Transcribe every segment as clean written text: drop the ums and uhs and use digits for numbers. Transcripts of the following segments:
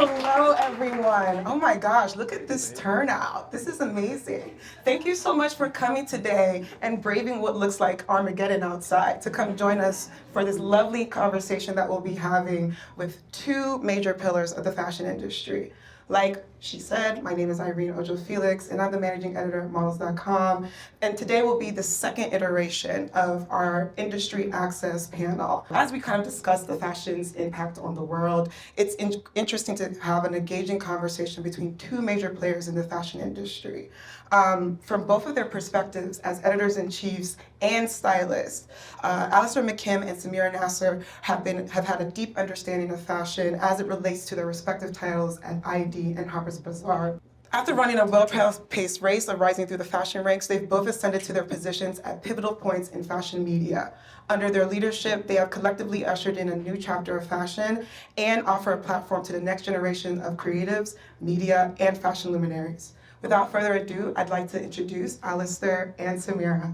Hello, everyone. Oh my gosh, look at this turnout. This is amazing. Thank you so much for coming today and braving what looks like Armageddon outside to come join us for this lovely conversation that we'll be having with two major pillars of the fashion industry. Like she said, my name is Irene Ojo-Felix, and I'm the managing editor at models.com. And today will be the second iteration of our industry access panel. As we kind of discuss the fashion's impact on the world, it's interesting to have an engaging conversation between two major players in the fashion industry. From both of their perspectives as editors-in-chiefs and stylists, Alastair Mckimm and Samira Nasr have had a deep understanding of fashion as it relates to their respective titles at ID and Harper's Bazaar. After running a well-paced race of rising through the fashion ranks, they've both ascended to their positions at pivotal points in fashion media. Under their leadership, they have collectively ushered in a new chapter of fashion and offer a platform to the next generation of creatives, media, and fashion luminaries. Without further ado, I'd like to introduce Alastair and Samira.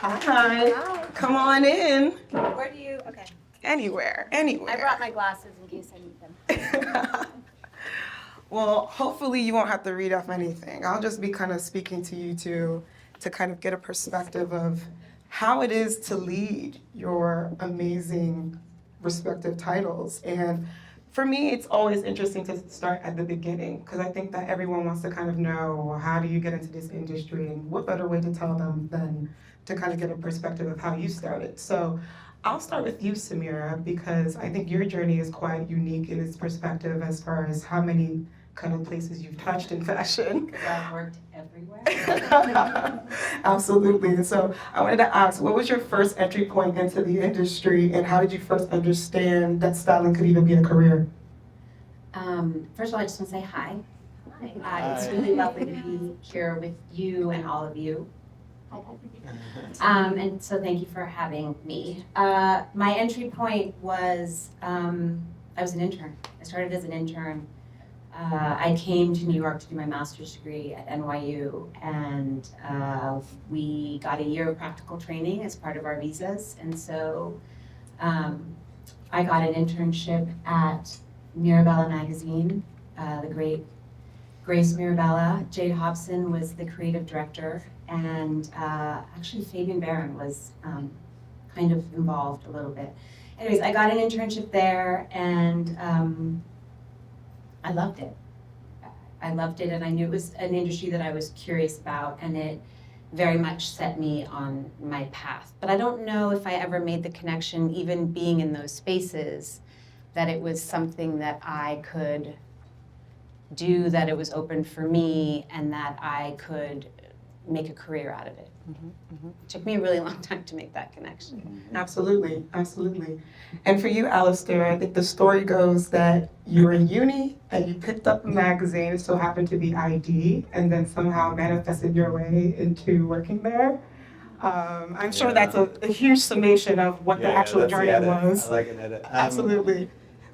Hi. Hi. Come on in. Where do you, okay. Anywhere. I brought my glasses in case I need them. Well, hopefully you won't have to read off anything. I'll just be kind of speaking to you two to kind of get a perspective of how it is to lead your amazing respective titles. And for me, it's always interesting to start at the beginning because I think that everyone wants to kind of know, well, how do you get into this industry, and what better way to tell them than to kind of get a perspective of how you started. So I'll start with you, Samira, because I think your journey is quite unique in its perspective as far as how many kind of places you've touched in fashion. Because I've worked everywhere. Absolutely. And so I wanted to ask, what was your first entry point into the industry, and how did you first understand that styling could even be a career? First of all, I just want to say hi. Hi. It's really lovely to be here with you and all of you. And so thank you for having me. My entry point was, I was an intern. I started as an intern. I came to New York to do my master's degree at NYU, and we got a year of practical training as part of our visas. And so I got an internship at Mirabella magazine, the great Grace Mirabella. Jade Hobson was the creative director, and actually Fabian Barron was kind of involved a little bit. Anyways, I got an internship there, and I loved it. I loved it, and I knew it was an industry that I was curious about, and it very much set me on my path. But I don't know if I ever made the connection, even being in those spaces, that it was something that I could do, that it was open for me, and that I could make a career out of it. It took me a really long time to make that connection. Absolutely, absolutely. And for you, Alastair, I think the story goes that you were in uni and you picked up a magazine, it so happened to be ID, and then somehow manifested your way into working there. I'm sure that's a huge summation of what the actual journey was. I like an edit. Absolutely.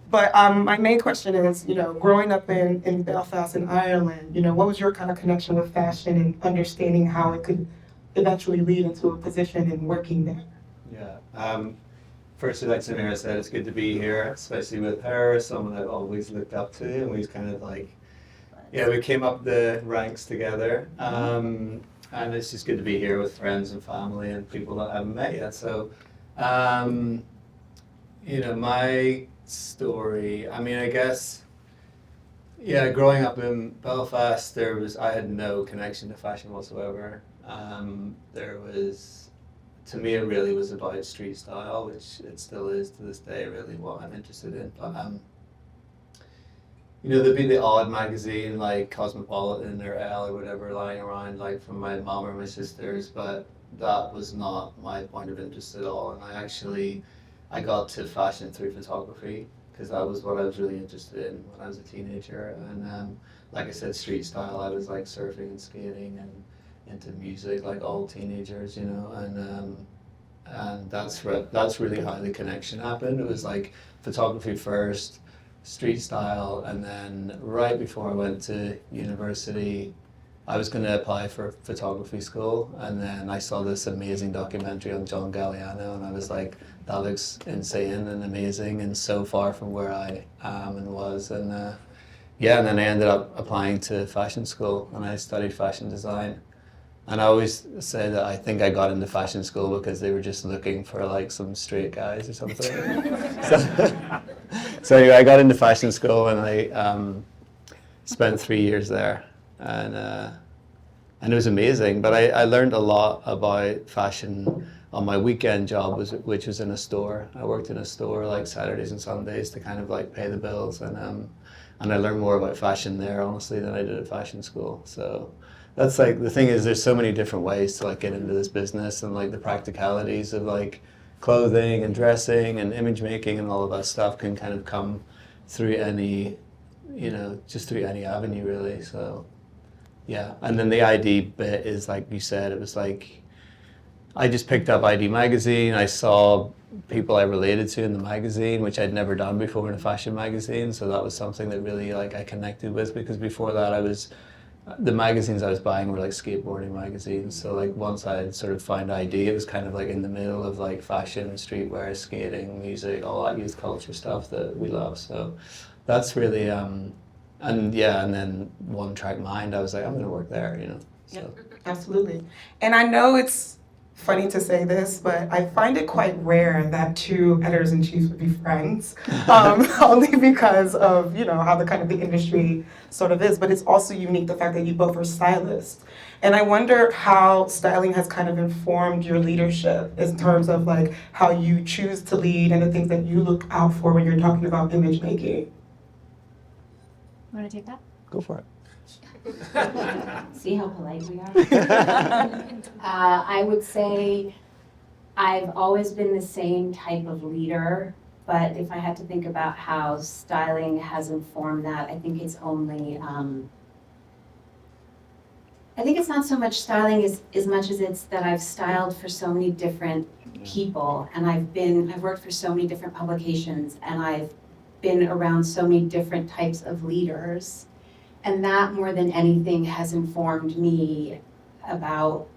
But my main question is, growing up in Belfast in Ireland, what was your kind of connection with fashion and understanding how it could eventually lead into a position in working there? Yeah. Firstly, like Samira said, it's good to be here, especially with her, someone I've always looked up to, and we've kind of we came up the ranks together. And it's just good to be here with friends and family and people that I haven't met yet. So, my story, I guess, growing up in Belfast, I had no connection to fashion whatsoever. To me, it really was about street style, which it still is to this day, really what I'm interested in. But, there'd be the odd magazine like Cosmopolitan or Elle or whatever lying around, like from my mom or my sisters, but that was not my point of interest at all. And I got to fashion through photography, because that was what I was really interested in when I was a teenager. And like I said, street style, I was like surfing and skating and into music like all teenagers, and that's really how the connection happened. It was like photography first, street style, and then right before I went to university, I was going to apply for photography school, and then I saw this amazing documentary on John Galliano, and I was like, that looks insane and amazing and so far from where I am and was. And yeah, and then I ended up applying to fashion school, and I studied fashion design. And I always say that I think I got into fashion school because they were just looking for like some straight guys or something. So anyway, I got into fashion school, and I spent 3 years there, and it was amazing. But I learned a lot about fashion on my weekend job, which was in a store. I worked in a store like Saturdays and Sundays to kind of like pay the bills, and I learned more about fashion there, honestly, than I did at fashion school. So that's like, the thing is, there's so many different ways to like get into this business, and like the practicalities of like clothing and dressing and image making and all of that stuff can kind of come through any, just through any avenue really. So yeah, and then the ID bit is like you said, it was like I just picked up ID magazine. I saw people I related to in the magazine, which I'd never done before in a fashion magazine. So that was something that really like I connected with, because before that the magazines I was buying were like skateboarding magazines. So like once I had sort of found ID, it was kind of like in the middle of like fashion, streetwear, skating, music, all that youth culture stuff that we love. So that's really, and then One Track Mind, I was like, I'm going to work there, So. Yep, absolutely. And I know it's funny to say this, but I find it quite rare that two editors-in-chief would be friends, only because of, how the kind of the industry sort of is. But it's also unique, the fact that you both are stylists. And I wonder how styling has kind of informed your leadership in terms of like how you choose to lead and the things that you look out for when you're talking about image making. Want to take that? Go for it. See how polite we are? I would say I've always been the same type of leader, but if I had to think about how styling has informed that, I think it's only, I think it's not so much styling as much as it's that I've styled for so many different people, and I've worked for so many different publications, and I've been around so many different types of leaders. And that, more than anything, has informed me about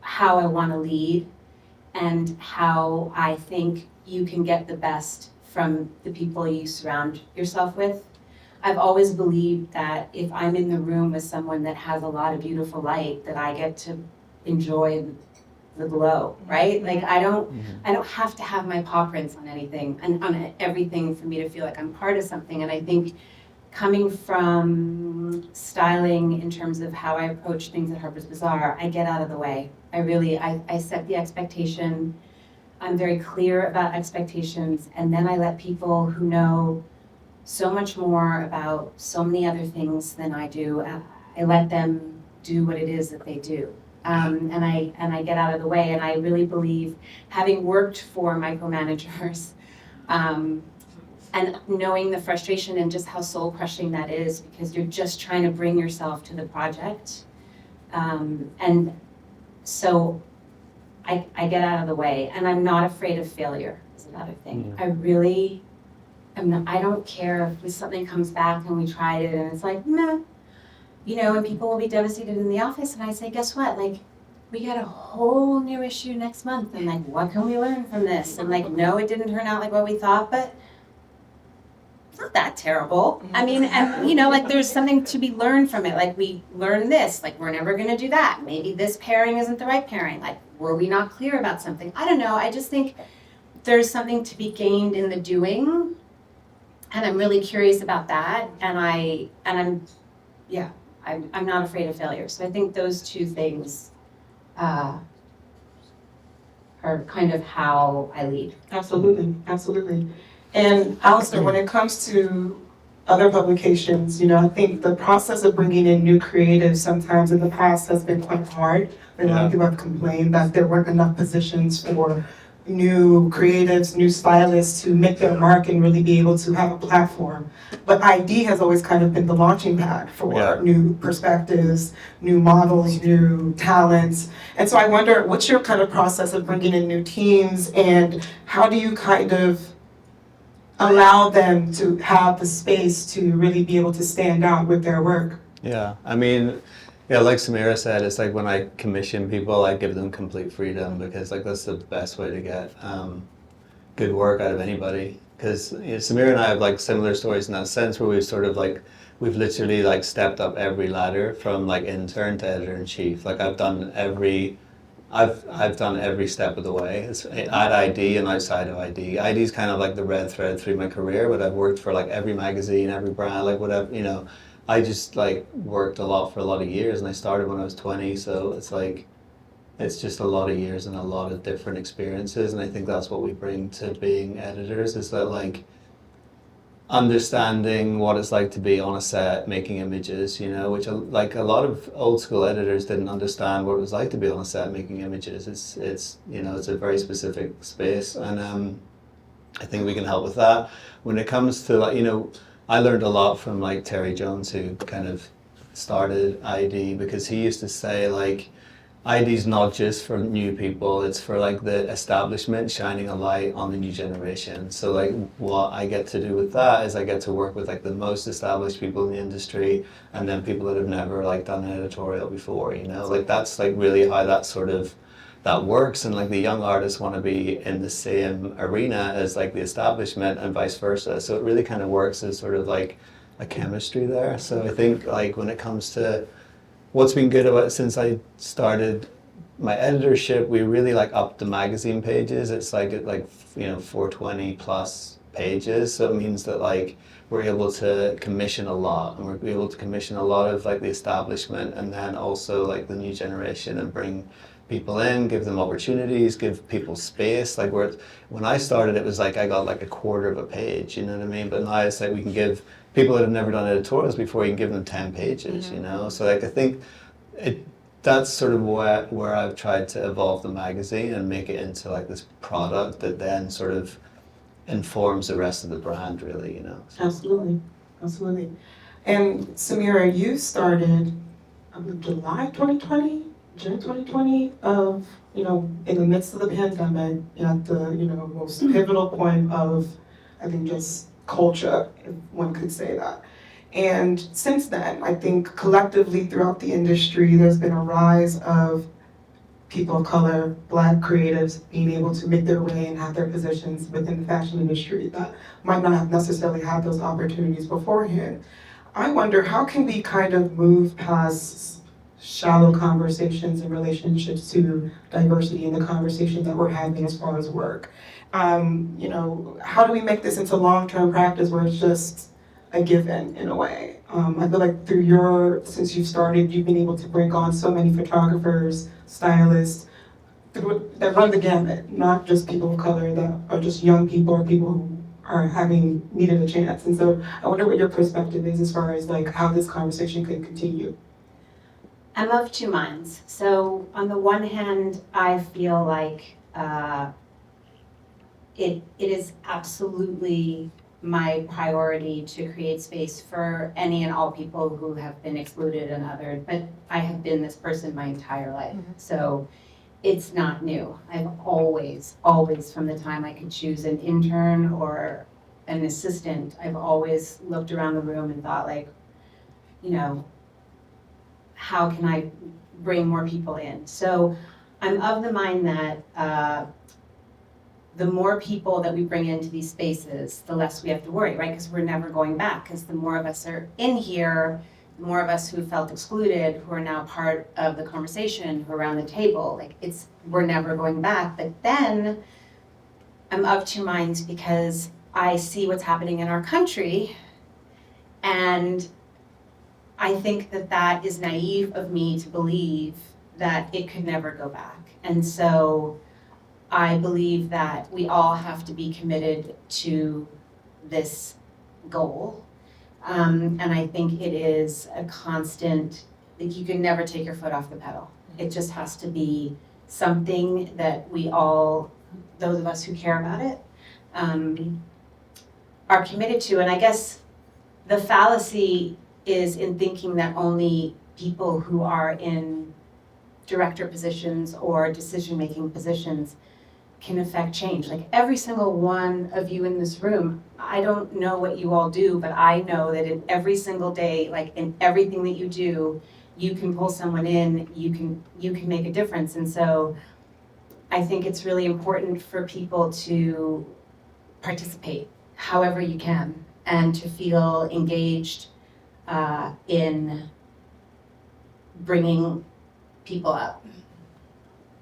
how I want to lead and how I think you can get the best from the people you surround yourself with. I've always believed that if I'm in the room with someone that has a lot of beautiful light, that I get to enjoy the glow, right? Like I don't have to have my paw prints on anything and on everything for me to feel like I'm part of something. And I think coming from styling in terms of how I approach things at Harper's Bazaar, I get out of the way. I set the expectation. I'm very clear about expectations, and then I let people who know so much more about so many other things than I do, I let them do what it is that they do. And I get out of the way, and I really believe, having worked for micromanagers, and knowing the frustration and just how soul-crushing that is, because you're just trying to bring yourself to the project. And so I get out of the way, and I'm not afraid of failure, is another thing. I don't care if something comes back and we tried it and it's like, meh. And people will be devastated in the office, and I say, guess what? Like, we got a whole new issue next month, and like, what can we learn from this? And like, no, it didn't turn out like what we thought, but it's not that terrible. I mean, and like there's something to be learned from it. Like, we learned this, like we're never gonna do that. Maybe this pairing isn't the right pairing. Like, were we not clear about something? I don't know. I just think there's something to be gained in the doing, and I'm really curious about that. And I'm not afraid of failure. So I think those two things are kind of how I lead. Absolutely, absolutely. And Alastair, when it comes to other publications, I think the process of bringing in new creatives sometimes in the past has been quite hard. And a lot of people have complained that there weren't enough positions for new creatives, new stylists to make their mark and really be able to have a platform. But ID has always kind of been the launching pad for new perspectives, new models, new talents. And so I wonder, what's your kind of process of bringing in new teams, and how do you kind of allow them to have the space to really be able to stand out with their work? Yeah, I mean, yeah, like Samira said, it's like when I commission people, I give them complete freedom because like that's the best way to get good work out of anybody. Because Samira and I have like similar stories in that sense where we've sort of like we've literally like stepped up every ladder from like intern to editor in chief. Like I've done every step of the way. It's at ID and outside of ID. ID is kind of like the red thread through my career, but I've worked for like every magazine, every brand, like whatever, you know. I just like worked a lot for a lot of years, and I started when I was 20, so it's like it's just a lot of years and a lot of different experiences, and I think that's what we bring to being editors is that like understanding what it's like to be on a set making images, you know, which like a lot of old school editors didn't understand what it was like to be on a set making images. It's you know, it's a very specific space, and I think we can help with that. When it comes to like, you know, I learned a lot from like Terry Jones, who kind of started ID, because he used to say like ID's not just for new people, it's for like the establishment shining a light on the new generation. So like what I get to do with that is I get to work with like the most established people in the industry and then people that have never like done an editorial before, you know, like that's like really how that sort of that works. And like the young artists want to be in the same arena as like the establishment and vice versa. So it really kind of works as sort of like a chemistry there. So I think like when it comes to what's been good about it since I started my editorship, we really like upped the magazine pages. It's like at like, you know, 420 plus pages. So it means that like we're able to commission a lot, and we're able to commission a lot of like the establishment and then also like the new generation and bring people in, give them opportunities, give people space. Like when I started, it was like I got like a quarter of a page, you know what I mean? But now it's like we can give people that have never done editorials before, you can give them 10 pages, you know? So like I think that's sort of where I've tried to evolve the magazine and make it into like this product that then sort of informs the rest of the brand, really, you know? So. Absolutely, absolutely. And Samira, you started July 2020, June 2020 of, you know, in the midst of the pandemic, at the, you know, most pivotal point of, I think, just culture, if one could say that. And since then, I think collectively throughout the industry, there's been a rise of people of color, Black creatives being able to make their way and have their positions within the fashion industry that might not have necessarily had those opportunities beforehand. I wonder, how can we kind of move past shallow conversations and relationships to diversity in the conversation that we're having as far as work? You know, how do we make this into long-term practice where it's just a given in a way? I feel like since you've started, you've been able to bring on so many photographers, stylists, that run the gamut, not just people of color that are just young people or people who are having needed a chance. And so I wonder what your perspective is as far as like how this conversation could continue. I'm of two minds. So on the one hand, I feel like it is absolutely my priority to create space for any and all people who have been excluded and othered, but I have been this person my entire life. So it's not new. I've always, from the time I could choose an intern or an assistant, I've always looked around the room and thought like, you know, how can I bring more people in? So I'm of the mind that the more people that we bring into these spaces, the less we have to worry, right? Because we're never going back, because the more of us are in here, the more of us who felt excluded, who are now part of the conversation, who are around the table, like we're never going back. But then I'm of two minds because I see what's happening in our country, and I think that is naive of me to believe that it could never go back. And so I believe that we all have to be committed to this goal. And I think it is a constant, like you can never take your foot off the pedal. It just has to be something that we all, those of us who care about it, are committed to. And I guess the fallacy is in thinking that only people who are in director positions or decision-making positions can affect change. Like every single one of you in this room, I don't know what you all do, but I know that in every single day, like in everything that you do, you can pull someone in, you can make a difference. And so I think it's really important for people to participate however you can and to feel engaged in bringing people up.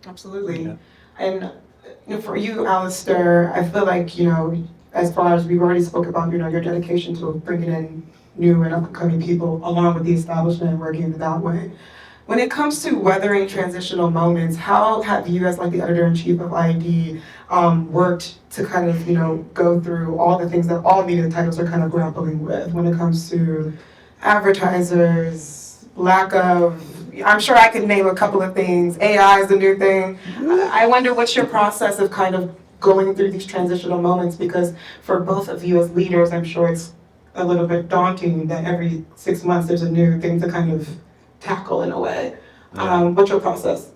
Absolutely. Yeah. And for you, Alastair, I feel like, as far as we've already spoke about, your dedication to bringing in new and up-and-coming people along with the establishment and working that way. When it comes to weathering transitional moments, how have you, as like the editor-in-chief of ID, worked to kind of, go through all the things that all media titles are kind of grappling with when it comes to advertisers, lack of, I'm sure I could name a couple of things, AI is the new thing. I wonder what's your process of kind of going through these transitional moments, because for both of you as leaders, I'm sure it's a little bit daunting that every 6 months there's a new thing to kind of tackle in a way. Yeah. What's your process?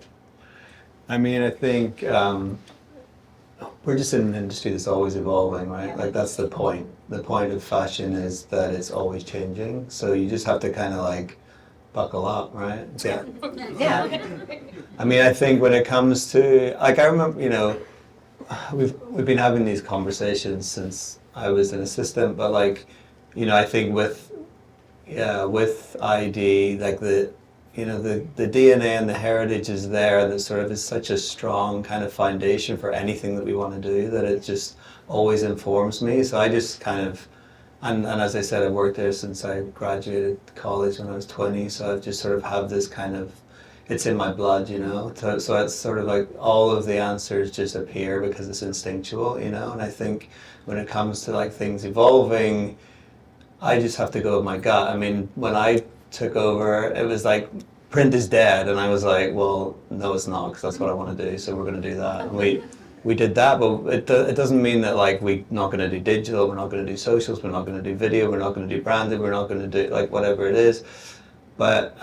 I mean, I think we're just in an industry that's always evolving, right? Like that's the point. The point of fashion is that it's always changing. So you just have to kind of like buckle up, right? Yeah. Yeah. I mean, I think when it comes to, like, I remember, we've been having these conversations since I was an assistant, but like, I think with ID, like the DNA and the heritage is there, that sort of is such a strong kind of foundation for anything that we want to do, that it just always informs me. So I just kind of, and as I said, I've worked there since I graduated college when I was 20, so I've just sort of have this kind of, it's in my blood, so it's sort of like all of the answers just appear because it's instinctual, and I think when it comes to like things evolving, I just have to go with my gut. I mean, when I took over, it was like, print is dead, and I was like, well, no, it's not, because that's what I want to do, so we're going to do that. And we did that, but it doesn't mean that like we're not going to do digital, we're not going to do socials, we're not going to do video, we're not going to do branding, we're not going to do like whatever it is. But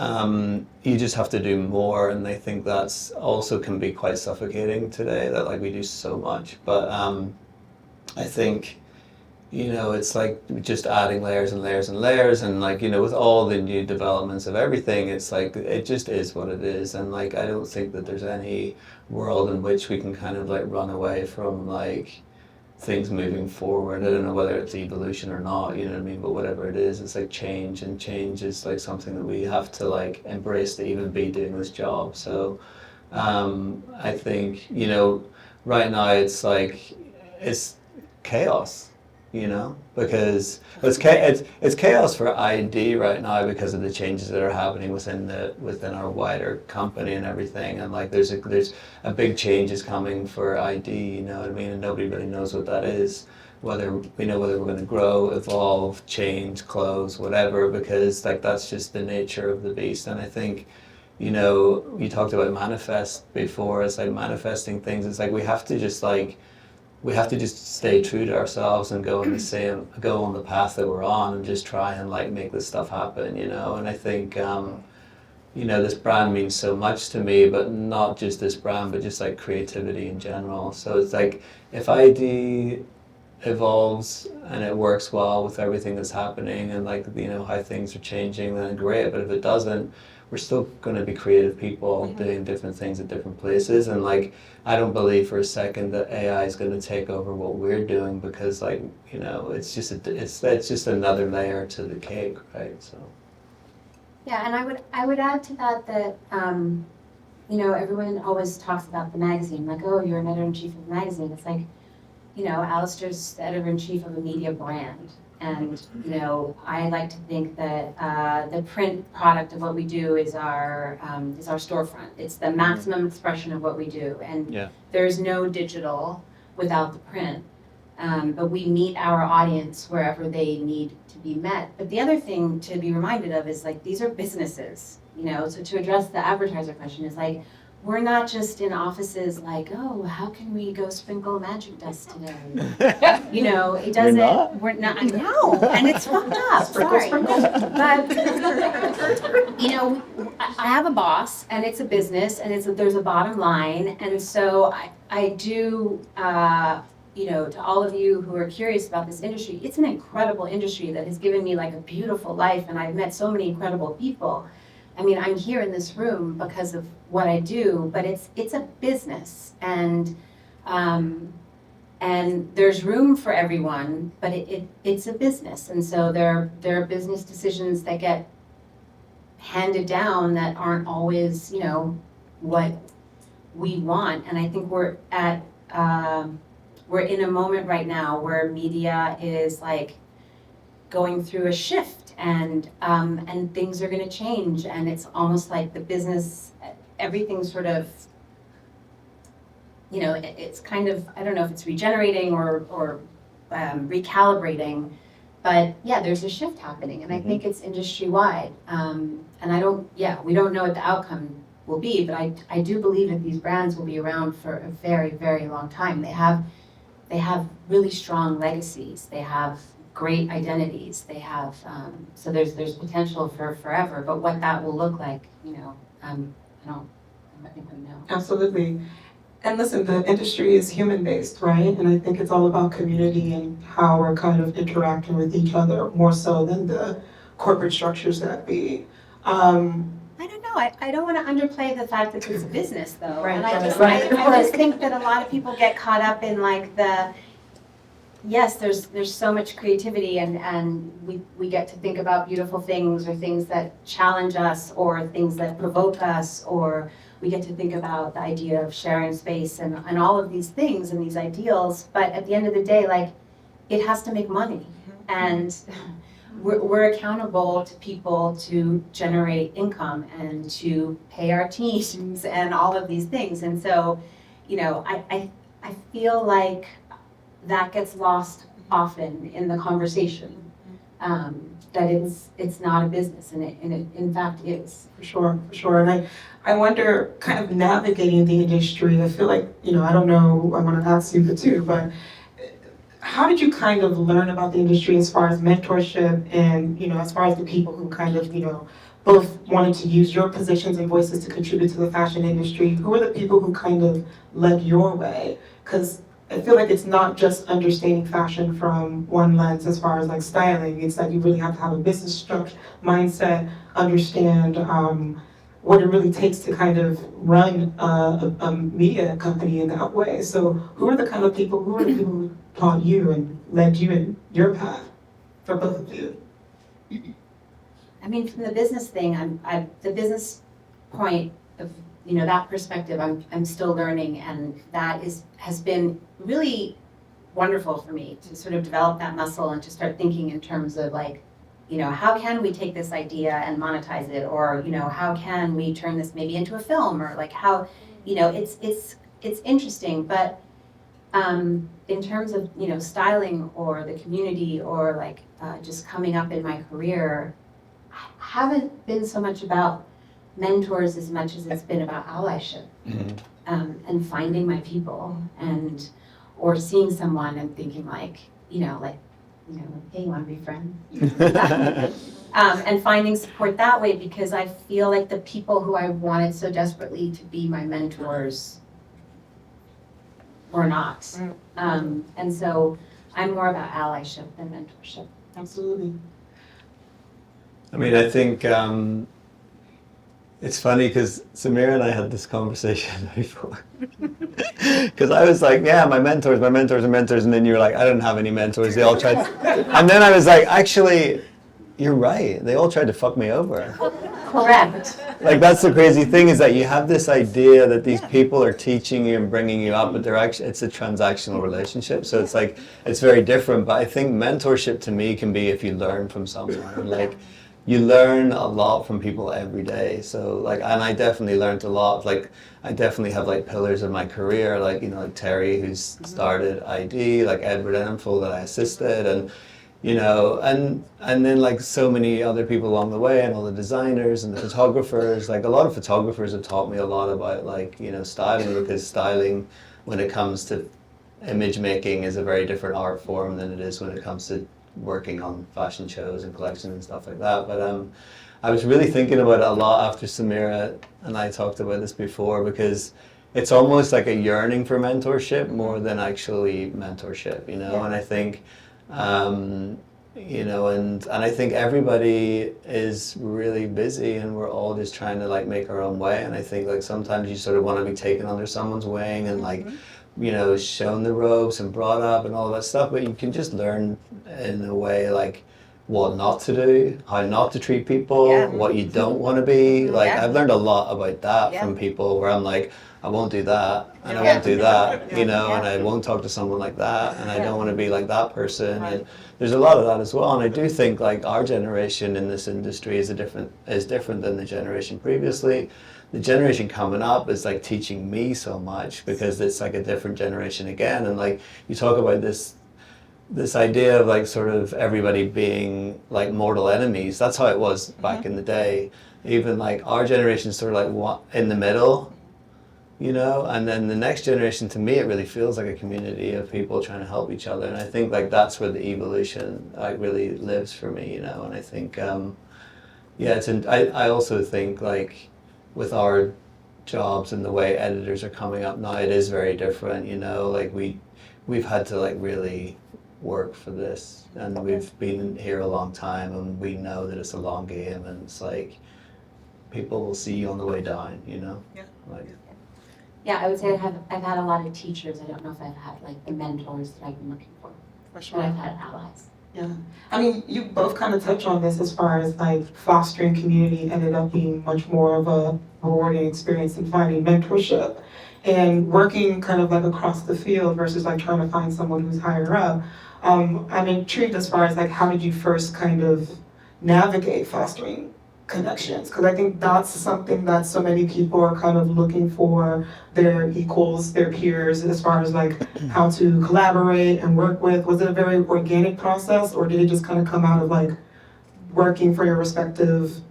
you just have to do more, and I think that's also can be quite suffocating today, that like we do so much. But I think, it's like just adding layers and layers and layers, and like, with all the new developments of everything, it's like, it just is what it is. And like, I don't think that there's any world in which we can kind of like run away from like things moving forward. I don't know whether it's evolution or not, you know what I mean? But whatever it is, it's like change, and change is like something that we have to like embrace to even be doing this job. So I think, right now it's like, it's chaos, because it's chaos for ID right now because of the changes that are happening within our wider company and everything, and like there's a big change is coming for ID, you know what I mean, and nobody really knows what that is, whether we're going to grow, evolve, change, close, whatever, because like that's just the nature of the beast. And I think, you talked about manifest before, it's like manifesting things, it's like we have to just stay true to ourselves and go on the path that we're on, and just try and like make this stuff happen, And I think, this brand means so much to me, but not just this brand, but just like creativity in general. So it's like, if ID evolves and it works well with everything that's happening, and like, how things are changing, then great. But if it doesn't, we're still going to be creative people doing different things at different places. And like, I don't believe for a second that AI is going to take over what we're doing, because like, it's just another layer to the cake, right? So. Yeah, and I would add to that everyone always talks about the magazine, like, oh, you're an editor-in-chief of a magazine. It's like, Alastair's the editor-in-chief of a media brand. And, I like to think that the print product of what we do is our storefront. It's the maximum expression of what we do. And there's no digital without the print. But we meet our audience wherever they need to be met. But the other thing to be reminded of is like, these are businesses, so to address the advertiser question is like, we're not just in offices like, oh, how can we go sprinkle magic dust today? You know, it doesn't. We're not. I know, and it's fucked up. Sorry, but you know, I have a boss, and it's a business, and there's a bottom line, and so I do. You know, to all of you who are curious about this industry, it's an incredible industry that has given me like a beautiful life, and I've met so many incredible people. I mean, I'm here in this room because of what I do, but it's a business, and there's room for everyone, but it's a business, and so there are business decisions that get handed down that aren't always, you know, what we want, and I think we're in a moment right now where media is like going through a shift, and things are going to change, and it's almost like the business, everything's sort of, you know, it's kind of, I don't know if it's regenerating or recalibrating, but yeah, there's a shift happening, and I think it's industry-wide, and we don't know what the outcome will be, but I do believe that these brands will be around for a very, very long time. They have really strong legacies. They have great identities. They have so there's potential for forever. But what that will look like, you know, I don't even know. Absolutely. And listen, the industry is human-based, right? And I think it's all about community and how we're kind of interacting with each other more so than the corporate structures that be. I don't know. I don't want to underplay the fact that it's a business, though. Right, and I right. just think that a lot of people get caught up in like yes, there's so much creativity, and we get to think about beautiful things, or things that challenge us, or things that provoke us, or we get to think about the idea of sharing space and all of these things and these ideals. But at the end of the day, like, it has to make money, and we're accountable to people to generate income and to pay our teams and all of these things. And so, you know, I feel like that gets lost often in the conversation, that it's not a business, and it in fact is. For sure. And I wonder, kind of navigating the industry, I feel like, you know, I don't know, I want to ask you too, but how did you kind of learn about the industry as far as mentorship and, you know, as far as the people who kind of, you know, both wanted to use your positions and voices to contribute to the fashion industry? Who are the people who kind of led your way? Because I feel like it's not just understanding fashion from one lens as far as like styling. It's that you really have to have a business structure, mindset, understand what it really takes to kind of run a media company in that way. So who are the people who taught you and led you in your path for both of you? I mean, from the business thing, the business point of, you know, that perspective, I'm still learning, and that has been really wonderful for me to sort of develop that muscle and to start thinking in terms of like, you know, how can we take this idea and monetize it, or, you know, how can we turn this maybe into a film, or like how, you know, it's interesting, but in terms of, you know, styling or the community or like just coming up in my career, I haven't been so much about mentors as much as it's been about allyship, and finding my people, and or seeing someone and thinking like, hey, you want to be friends? And finding support that way, because I feel like the people who I wanted so desperately to be my mentors were not. And so I'm more about allyship than mentorship. Absolutely. I mean, I think it's funny because Samira and I had this conversation before. Because I was like, yeah, my mentors, and then you were like, I don't have any mentors. They all tried. And then I was like, actually, you're right. They all tried to fuck me over. Correct. Like, that's the crazy thing, is that you have this idea that these people are teaching you and bringing you up, but they're actually, it's a transactional relationship. So it's like, it's very different. But I think mentorship to me can be if you learn from someone. Like, you learn a lot from people every day. So like, and I definitely learned a lot. Like, I definitely have like pillars of my career, like, you know, like Terry, who's started ID, like Edward Enfield that I assisted, and you know, and then like so many other people along the way, and all the designers and the photographers. Like a lot of photographers have taught me a lot about like, you know, styling, because styling, when it comes to image making, is a very different art form than it is when it comes to working on fashion shows and collections and stuff like that. But I was really thinking about it a lot after Samira and I talked about this before, because it's almost like a yearning for mentorship more than actually mentorship, you know. Yeah. And I think you know, and I think everybody is really busy, and we're all just trying to like make our own way. And I think like sometimes you sort of want to be taken under someone's wing and like, you know, shown the ropes and brought up and all that stuff. But you can just learn in a way like what not to do, how not to treat people, Yeah. what you don't want to be. Like Yeah. I've learned a lot about that Yeah. from people, where I'm like, I won't do that, and I Yeah. won't do that, you know, Yeah. and I won't talk to someone like that, and I Yeah. don't want to be like that person. Right. And there's a lot of that as well. And I do think like our generation in this industry is different than the generation previously. The generation coming up is like teaching me so much, because it's like a different generation again. And like you talk about this idea of like sort of everybody being like mortal enemies. That's how it was back in the day. Even like our generation sort of like in the middle, you know, and then the next generation, to me, it really feels like a community of people trying to help each other. And I think like that's where the evolution like really lives for me, you know. And I think yeah, I also think like with our jobs and the way editors are coming up now, it is very different, you know. Like we've had to like really work for this, and we've been here a long time, and we know that it's a long game, and it's like people will see you on the way down, you know. Yeah. Like, Yeah, I would say I've had a lot of teachers. I don't know if I've had like the mentors that I've been looking for, For but sure. I've had allies. Yeah. I mean, you both kind of touch on this as far as like fostering community ended up being much more of a rewarding experience than finding mentorship. And working kind of like across the field versus like trying to find someone who's higher up. I'm intrigued as far as like how did you first kind of navigate fostering connections? Because I think that's something that so many people are kind of looking for their equals, their peers, as far as like how to collaborate and work with. Was it a very organic process, or did it just kind of come out of like working for your respective,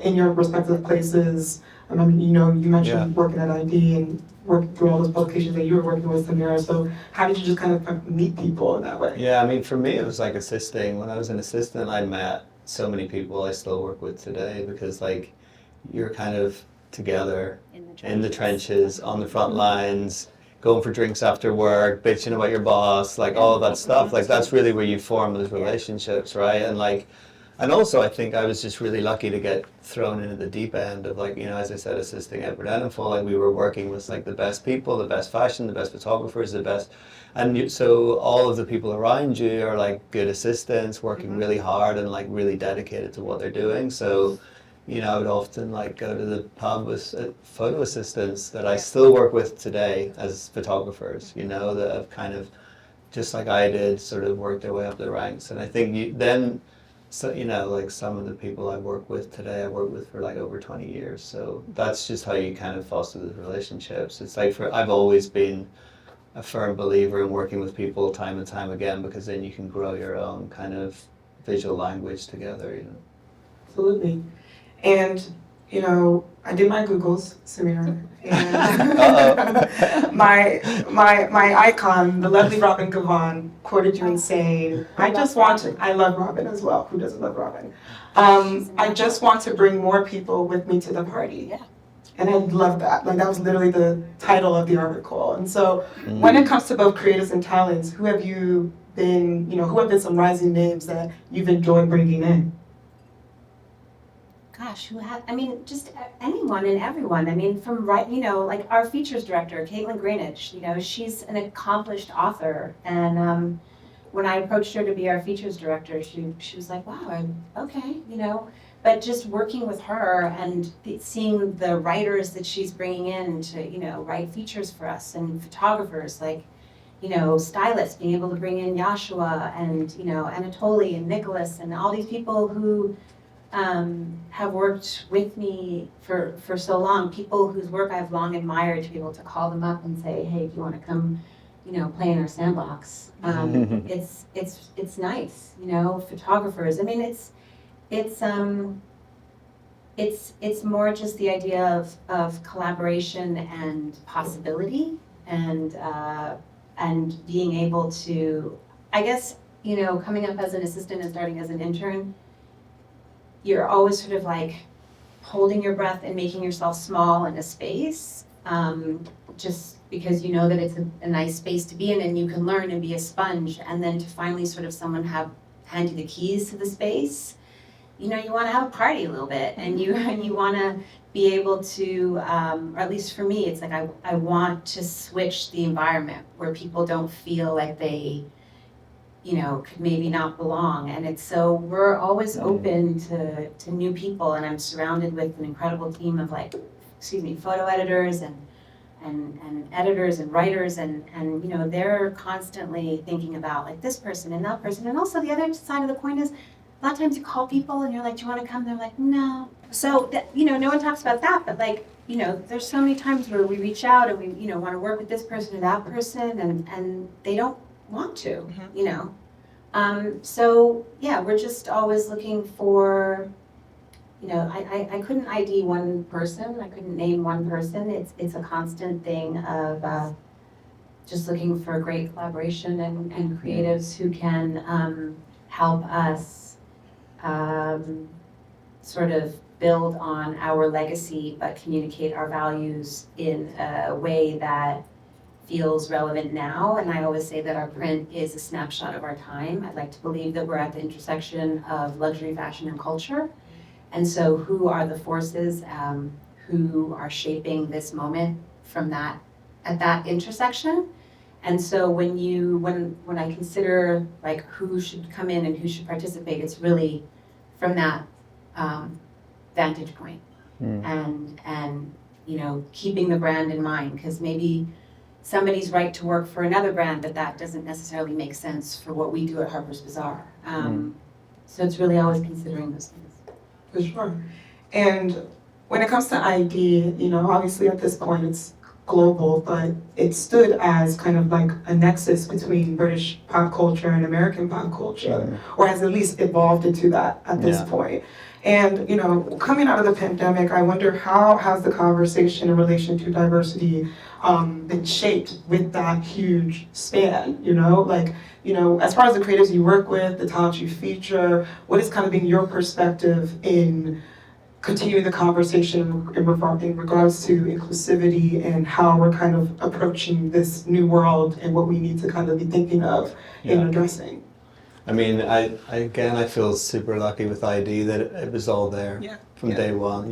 in your respective places? I mean, you know, you mentioned working at ID and working through all those publications that you were working with, Samira. So how did you just kind of meet people in that way? yeah, I mean, for me, it was like assisting. When I was an assistant, I met so many people I still work with today, because like you're kind of together in the trenches, on the front lines, going for drinks after work, bitching about your boss, like all of that stuff. Like that's really where you form those relationships, right? And like, and also I think I was just really lucky to get thrown into the deep end of like, you know, as I said, assisting Edward Enninful, like we were working with like the best people, the best fashion, the best photographers, the best, and so all of the people around you are like good assistants, working really hard and like really dedicated to what they're doing. So, you know, I would often like go to the pub with photo assistants that I still work with today as photographers, you know, that have kind of, just like I did, sort of worked their way up the ranks. And I think so, you know, like some of the people I work with today, I worked with for like over 20 years. So that's just how you kind of foster the relationships. It's like I've always been a firm believer in working with people time and time again, because then you can grow your own kind of visual language together, you know. Absolutely. And, you know, I did my Googles, Samira, and my icon, the lovely Robin Gavon, quoted you and saying, I love Robin as well. Who doesn't love Robin? I just want to bring more people with me to the party. Yeah. And I love that. Like that was literally the title of the article. And so when it comes to both creatives and talents, who have been some rising names that you've enjoyed bringing in? Gosh, just anyone and everyone. I mean, like our features director, Caitlin Greenidge, you know, she's an accomplished author. And when I approached her to be our features director, she was like, wow, okay, you know. But just working with her and seeing the writers that she's bringing in to, you know, write features for us, and photographers like, you know, stylists, being able to bring in Joshua and, you know, Anatoly and Nicholas and all these people who have worked with me for so long, people whose work I've long admired, to be able to call them up and say, hey, do you want to come play in our sandbox. It's nice, photographers. I mean, it's more just the idea of collaboration and possibility and being able to, I guess, coming up as an assistant and starting as an intern, you're always sort of like holding your breath and making yourself small in a space, just because you know that it's a nice space to be in and you can learn and be a sponge, and then to finally sort of someone hand you the keys to the space, you want to have a party a little bit, and you want to be able to, or at least for me, it's like I want to switch the environment where people don't feel like they could maybe not belong. And it's so we're always open to new people, and I'm surrounded with an incredible team of photo editors and editors and writers, and they're constantly thinking about like this person and that person. And also the other side of the coin is a lot of times you call people and you're like, do you want to come? They're like, no. So that, no one talks about that, but there's so many times where we reach out and we want to work with this person or that person, and they don't want to, so yeah, we're just always looking for, I couldn't ID one person, I couldn't name one person. It's a constant thing of just looking for great collaboration and creatives who can help us sort of build on our legacy, but communicate our values in a way that feels relevant now. And I always say that our print is a snapshot of our time. I'd like to believe that we're at the intersection of luxury, fashion, and culture. And so who are the forces who are shaping this moment at that intersection? And so when I consider like who should come in and who should participate, it's really from that vantage point. And keeping the brand in mind, because maybe somebody's right to work for another brand, but that doesn't necessarily make sense for what we do at Harper's Bazaar. So it's really always considering those things. For sure. And when it comes to ID, obviously at this point it's global, but it stood as kind of like a nexus between British pop culture and American pop culture, or has at least evolved into that at this point. And, coming out of the pandemic, I wonder how has the conversation in relation to diversity been shaped with that huge span, as far as the creatives you work with, the talent you feature, what has kind of been your perspective in continuing the conversation in regards to inclusivity and how we're kind of approaching this new world and what we need to kind of be thinking of in addressing? I mean, I feel super lucky with ID that it was all there from day one,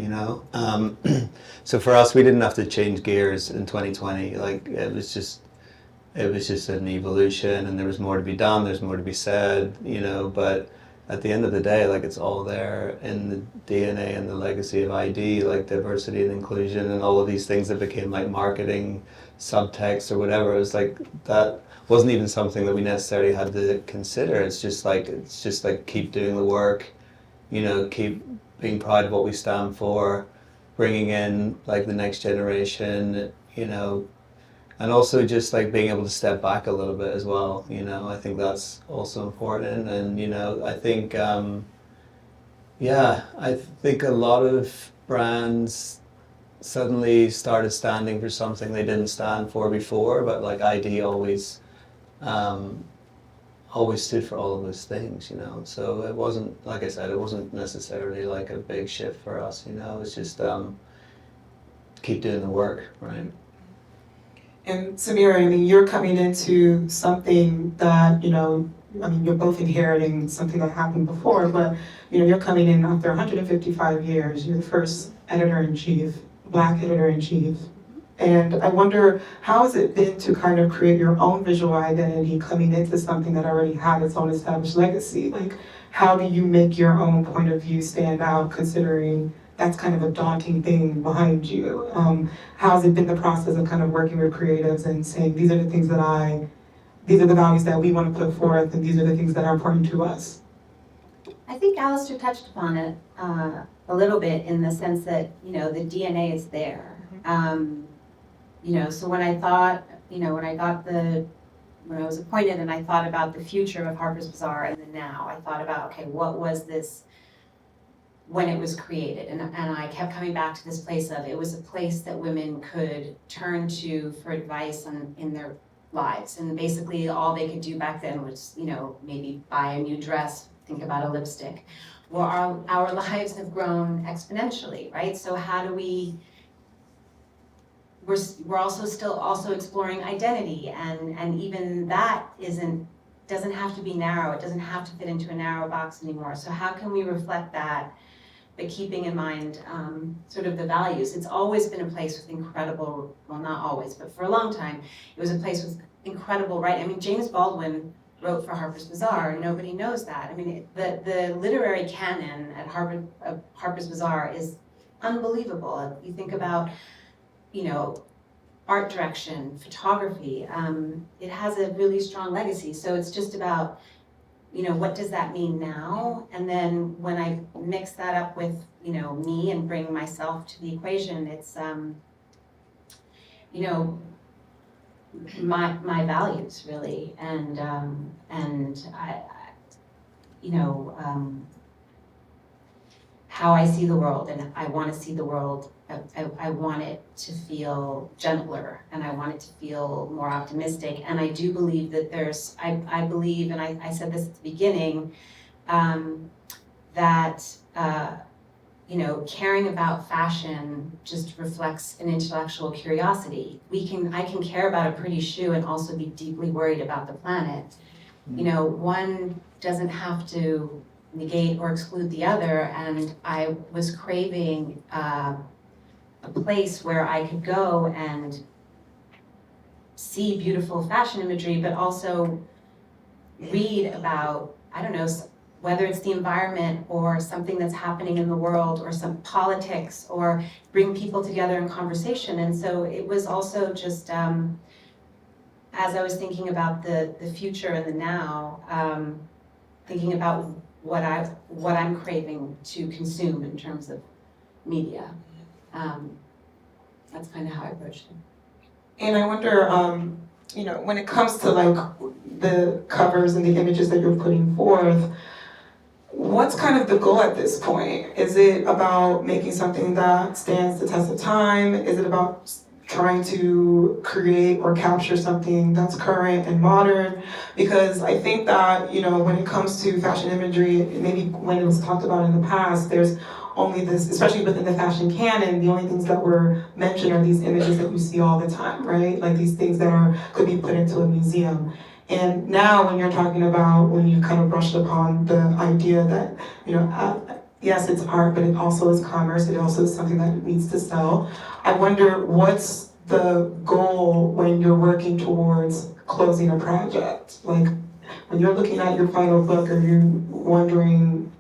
So for us, we didn't have to change gears in 2020. Like it was just an evolution, and there was more to be done. There's more to be said, But at the end of the day, like it's all there in the DNA and the legacy of ID, like diversity and inclusion, and all of these things that became like marketing subtext or whatever. It was like that wasn't even something that we necessarily had to consider. It's just like keep doing the work, keep being proud of what we stand for, bringing in like the next generation, and also just like being able to step back a little bit as well. I think that's also important. And I think I think a lot of brands suddenly started standing for something they didn't stand for before, but like ID always stood for all of those things, So it wasn't, like I said, it wasn't necessarily like a big shift for us, It's just keep doing the work, right? And Samira, you're coming into something that, you're both inheriting something that happened before, but, you're coming in after 155 years. You're the first editor-in-chief, Black editor-in-chief. And I wonder, how has it been to kind of create your own visual identity coming into something that already had its own established legacy? Like, how do you make your own point of view stand out, considering that's kind of a daunting thing behind you? How has it been the process of kind of working with creatives and saying, these are the things these are the values that we want to put forth, and these are the things that are important to us? I think Alastair touched upon it a little bit in the sense that, the DNA is there. So when I thought, when I got the when I was appointed and I thought about the future of Harper's Bazaar and the now, I thought about, okay, what was this when it was created? And I kept coming back to this place of, it was a place that women could turn to for advice in their lives. And basically all they could do back then was, maybe buy a new dress, think about a lipstick. Well, our lives have grown exponentially, right? So how do we're also still exploring identity, and even that doesn't have to be narrow. It doesn't have to fit into a narrow box anymore. So how can we reflect that, but keeping in mind sort of the values? It's always been a place with incredible, well, not always, but for a long time, it was a place with incredible writing. I mean, James Baldwin wrote for Harper's Bazaar. Nobody knows that. I mean, the literary canon at Harper's Bazaar is unbelievable. You think about, art direction, photography. It has a really strong legacy. So it's just about, what does that mean now? And then when I mix that up with, me and bring myself to the equation, it's, my values really, and I how I see the world, and I want to see the world. I want it to feel gentler, and I want it to feel more optimistic. And I do believe that I believe, and I said this at the beginning, that caring about fashion just reflects an intellectual curiosity. I can care about a pretty shoe and also be deeply worried about the planet. One doesn't have to negate or exclude the other, and I was craving a place where I could go and see beautiful fashion imagery, but also read about, whether it's the environment or something that's happening in the world or some politics, or bring people together in conversation. And so it was also just, as I was thinking about the future and the now, thinking about what I'm craving to consume in terms of media. That's kind of how I approached it. And I wonder, when it comes to the covers and the images that you're putting forth, what's kind of the goal at this point? Is it about making something that stands the test of time? Is it about trying to create or capture something that's current and modern? Because I think that, when it comes to fashion imagery, maybe when it was talked about in the past, there's only this, especially within the fashion canon, the only things that were mentioned are these images that you see all the time, right? Like these things that could be put into a museum. And now when you're talking about, when you kind of brushed upon the idea that, yes, it's art, but it also is commerce. It also is something that needs to sell. I wonder, what's the goal when you're working towards closing a project? Like, when you're looking at your final book, are you wondering,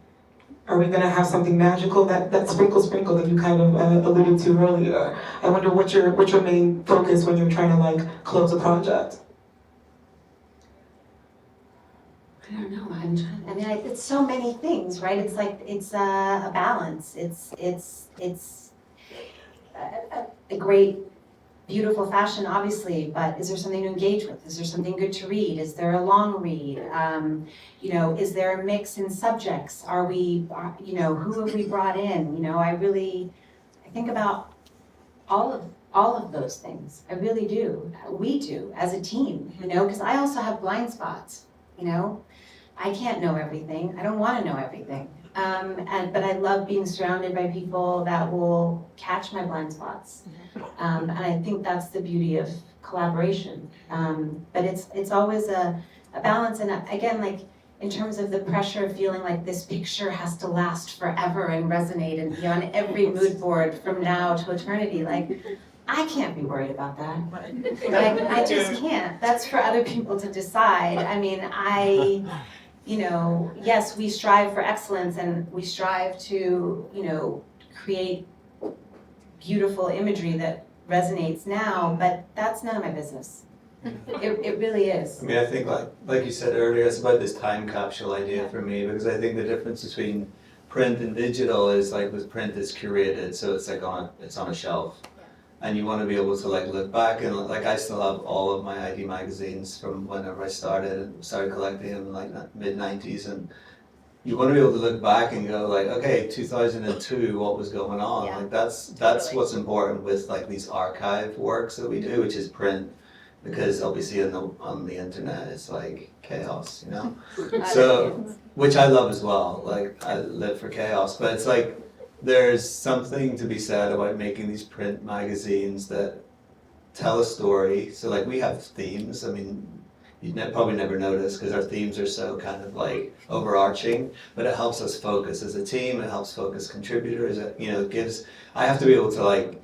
are we going to have something magical? That sprinkle that you kind of alluded to earlier. I wonder what's your main focus when you're trying to close a project? I don't know. It's so many things, right? It's it's a balance. It's a great, beautiful fashion, obviously, but is there something to engage with? Is there something good to read? Is there a long read? Is there a mix in subjects? Are we, who have we brought in? I think about all of those things. I really do. We do as a team, because I also have blind spots, I can't know everything. I don't want to know everything. But I love being surrounded by people that will catch my blind spots. And I think that's the beauty of collaboration. But it's always a balance. And again, in terms of the pressure of feeling like this picture has to last forever and resonate and be on every mood board from now to eternity, I can't be worried about that. I just can't. That's for other people to decide. Yes, we strive for excellence and we strive to, create beautiful imagery that resonates now, but that's none of my business. It really is. I think like you said earlier, it's about this time capsule idea for me, because I think the difference between print and digital is with print it's curated, so it's on a shelf. and you want to be able to like look back and like I still have all of my ID magazines from whenever I started collecting them in like mid-90s, and you want to be able to look back and go like, okay, 2002, what was going on? Yeah, Like that's totally. what's important with like these archive works that we do, which is print, because obviously on the internet it's like chaos, you know. So, which I love as well. Like I live for chaos, but it's like there's something to be said about making these print magazines that tell a story. So like we have themes. I mean, you'd probably never notice because our themes are so kind of like overarching, but it helps us focus as a team. It helps focus contributors. It, you know, I have to be able to like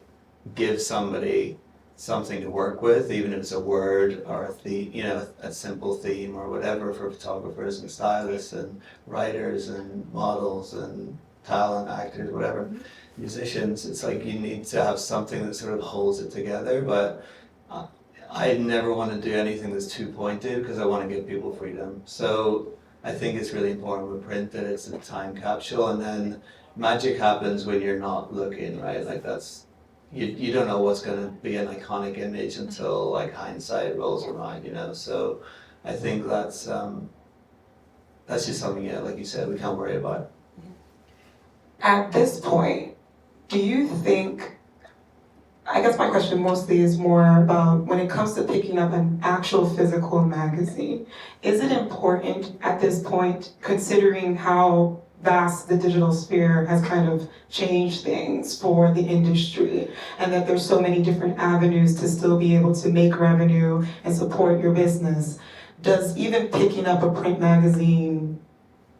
give somebody something to work with, even if it's a word or a theme, you know, a simple theme or whatever for photographers and stylists and writers and models and talent actors, whatever, musicians. It's like you need to have something that sort of holds it together, but I never want to do anything that's too pointed because I want to give people freedom. So I think it's really important with print that it's a time capsule, and then magic happens when you're not looking, right? Like that's, you don't know what's going to be an iconic image until like hindsight rolls around, you know? So I think that's just something, yeah, like you said, we can't worry about. At this point, do you think, I guess my question mostly is more about when it comes to picking up an actual physical magazine, is it important at this point, considering how vast the digital sphere has kind of changed things for the industry, and that there's so many different avenues to still be able to make revenue and support your business? Does even picking up a print magazine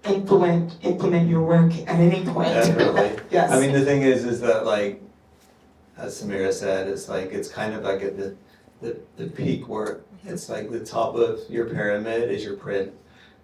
implement your work at any point? Definitely. Yes. I mean, the thing is that like, as Samira said, it's like, it's kind of like at the peak work. It's like the top of your pyramid is your print.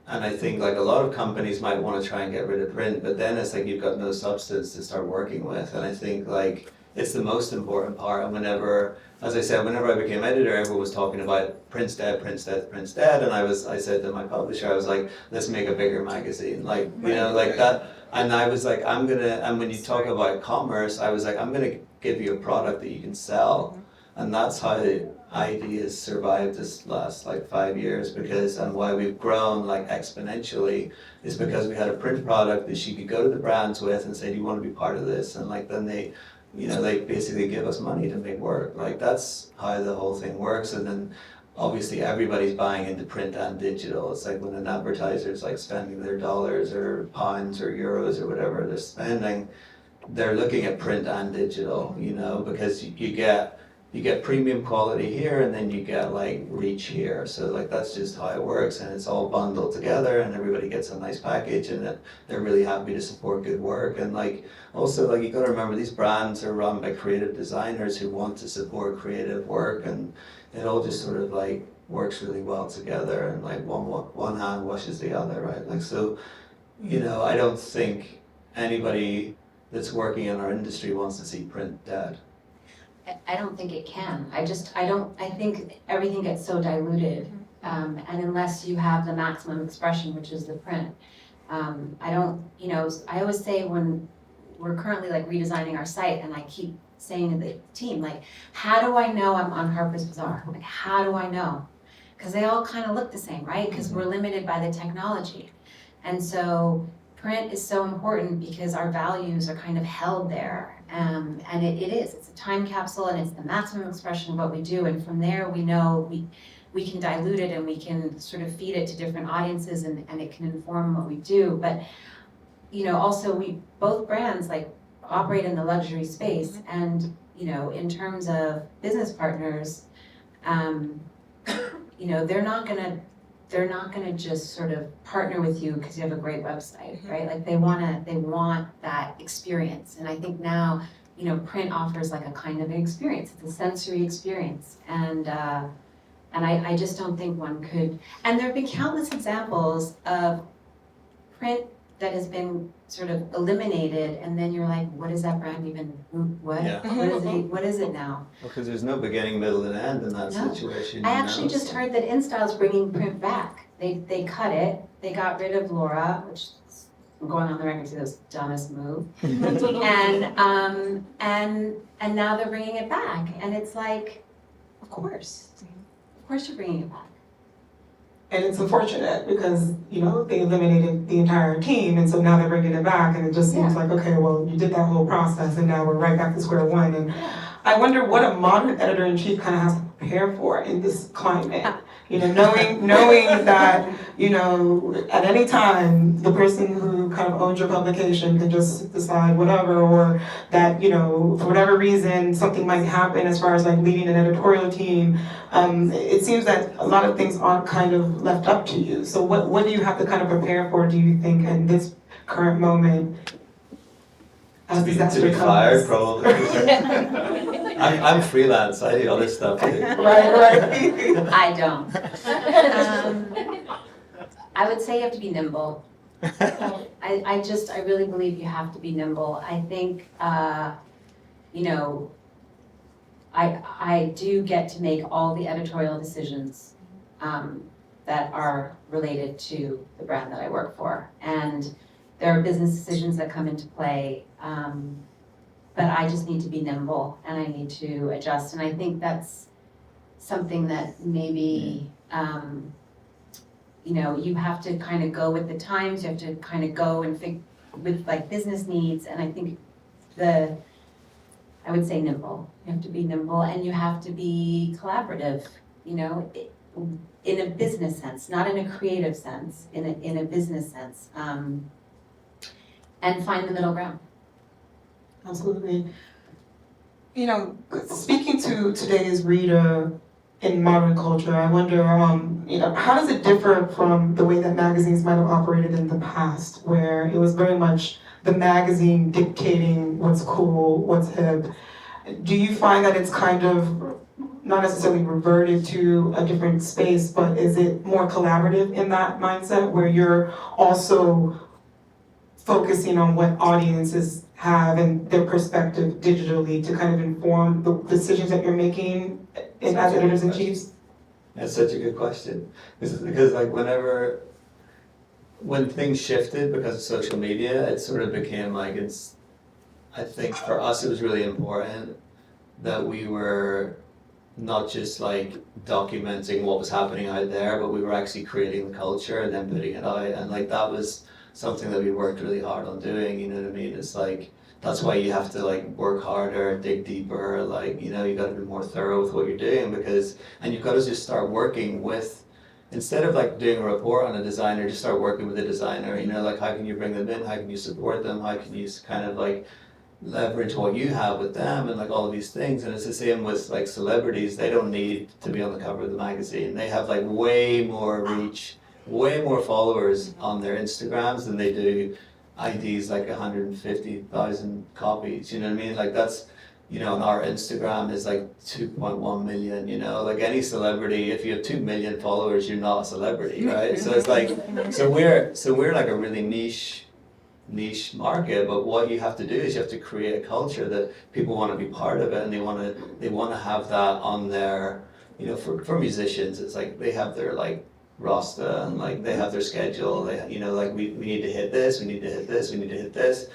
And I think like a lot of companies might want to try and get rid of print, but then it's like you've got no substance to start working with. And I think like it's the most important part. And whenever, as I said, whenever I became editor, everyone was talking about print's dead, print's dead, print's dead. And I said to my publisher, I was like, let's make a bigger magazine. Like, you know, like that. And I was like, and when you talk about commerce, I was like, I'm going to give you a product that you can sell. And that's how ID has survived this last like 5 years, and why we've grown like exponentially is because we had a print product that she could go to the brands with and say, do you want to be part of this? And like then they, you know, they basically give us money to make work. Like that's how the whole thing works. And then obviously everybody's buying into print and digital. It's like when an advertiser is like spending their dollars or pounds or euros or whatever they're spending, they're looking at print and digital, you know, because you get premium quality here and then you get like reach here. So like that's just how it works, and it's all bundled together and everybody gets a nice package, and they're really happy to support good work. And like also like you got to remember these brands are run by creative designers who want to support creative work, and it all just sort of like works really well together, and like one hand washes the other, right? Like so, you know, I don't think anybody that's working in our industry wants to see print dead. I don't think it can. I think everything gets so diluted. And unless you have the maximum expression, which is the print, I always say when we're currently like redesigning our site, and I keep saying to the team, like, how do I know I'm on Harper's Bazaar? Like, how do I know? Because they all kind of look the same, right? Because we're limited by the technology. And so print is so important because our values are kind of held there. And it's a time capsule, and it's the maximum expression of what we do. And from there, we know we can dilute it and we can sort of feed it to different audiences, and it can inform what we do. But, you know, also both brands like operate in the luxury space, and, you know, in terms of business partners, you know, they're not gonna just sort of partner with you because you have a great website, right? Like they want that experience. And I think now, you know, print offers like a kind of an experience. It's a sensory experience. And I just don't think one could. And there have been countless examples of print that has been sort of eliminated, and then you're like, what is that brand even, what? Yeah. What is it now? Because there's no beginning, middle, and end in that No. situation. I you actually know? just heard that InStyle's bringing print back. They cut it. They got rid of Laura, which I'm going on the record to say this dumbest move. And now they're bringing it back, and it's like, of course you're bringing it back. And it's unfortunate because, they eliminated the entire team, and so now they're bringing it back, and it just seems like, okay, well, you did that whole process, and now we're right back to square one. And I wonder what a modern editor-in-chief kind of has to prepare for in this climate. Knowing that, at any time, the person who kind of owns your publication can just decide whatever, or that, for whatever reason, something might happen as far as like leading an editorial team. It seems that a lot of things aren't kind of left up to you. So what do you have to kind of prepare for, do you think, in this current moment? To be fired, probably. I'm freelance. I do other stuff too. Right. I don't. I would say you have to be nimble. I really believe you have to be nimble. I think, I do get to make all the editorial decisions that are related to the brand that I work for. And there are business decisions that come into play, but I just need to be nimble and I need to adjust. And I think that's something that maybe, you have to kind of go with the times, you have to kind of go and think with like business needs. And I think I would say nimble. You have to be nimble and you have to be collaborative, in a business sense, not in a creative sense, in a business sense. And find the middle ground. Absolutely. Speaking to today's reader in modern culture, I wonder, how does it differ from the way that magazines might have operated in the past, where it was very much the magazine dictating what's cool, what's hip? Do you find that it's kind of not necessarily reverted to a different space, but is it more collaborative in that mindset where you're also focusing on what audiences have and their perspective digitally to kind of inform the decisions that you're making as editors-in-chiefs? That's such a good question. Because like when things shifted because of social media, it sort of became like I think for us it was really important that we were not just like documenting what was happening out there, but we were actually creating the culture and then putting it out. And like that was something that we worked really hard on doing, you know what I mean? It's like, that's why you have to like work harder, dig deeper, like, you got to be more thorough with what you're doing and you've got to just start working with, instead of like doing a report on a designer, just start working with the designer, like how can you bring them in, how can you support them, how can you kind of like leverage what you have with them and like all of these things. And it's the same with like celebrities. They don't need to be on the cover of the magazine. They have like way more reach, way more followers on their Instagrams than they do IDs, like 150,000 copies, you know what I mean? Like that's, and our Instagram is like 2.1 million, like any celebrity, if you have 2 million followers, you're not a celebrity, right? So it's like, so we're like a really niche market, but what you have to do is you have to create a culture that people want to be part of it, and they want to have that on their, for musicians, it's like they have their like roster and like they have their schedule. They, like we need to hit this, we need to hit this, we need to hit this,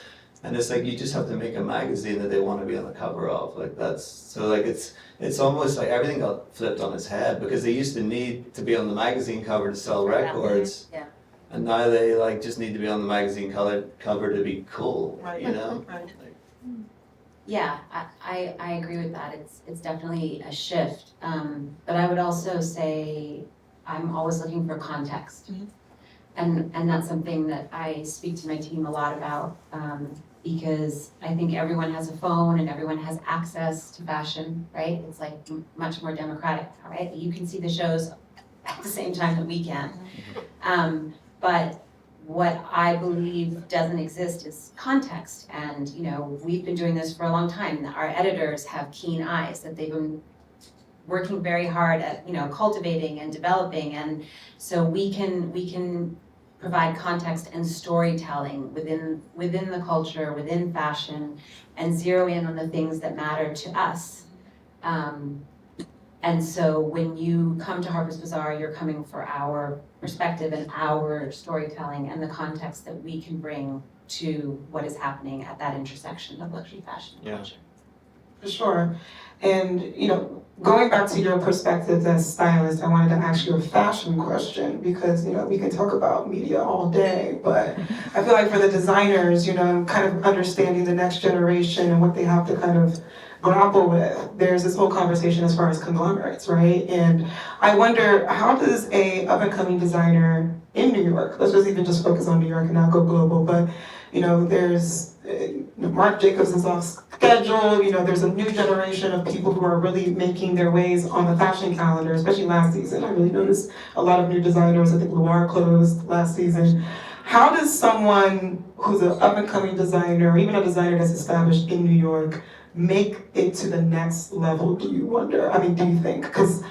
and it's like you just have to make a magazine that they want to be on the cover of. Like that's so like it's almost like everything got flipped on its head because they used to need to be on the magazine cover to sell records. Yeah. And now they like just need to be on the magazine cover to be cool, Right. Right. Yeah, I agree with that. It's definitely a shift. But I would also say I'm always looking for context. And that's something that I speak to my team a lot about because I think everyone has a phone and everyone has access to fashion, right? It's like much more democratic, right? You can see the shows at the same time that we can. But what I believe doesn't exist is context. And, we've been doing this for a long time. Our editors have keen eyes that they've been working very hard at, cultivating and developing. And so we can provide context and storytelling within the culture, within fashion, and zero in on the things that matter to us. And so when you come to Harper's Bazaar, you're coming for our perspective and our storytelling and the context that we can bring to what is happening at that intersection of luxury fashion and culture. For sure. And, going back to your perspective as stylist, I wanted to ask you a fashion question because, we can talk about media all day, but I feel like for the designers, kind of understanding the next generation and what they have to kind of grapple with, there's this whole conversation as far as conglomerates, right? And I wonder, how does a up-and-coming designer in New York, let's just even just focus on New York and not go global, but, there's Marc Jacobs is off schedule, there's a new generation of people who are really making their ways on the fashion calendar, especially last season. I really noticed a lot of new designers. I think Loire closed last season. How does someone who's an up-and-coming designer, or even a designer that's established in New York, make it to the next level, do you wonder? Do you think? Because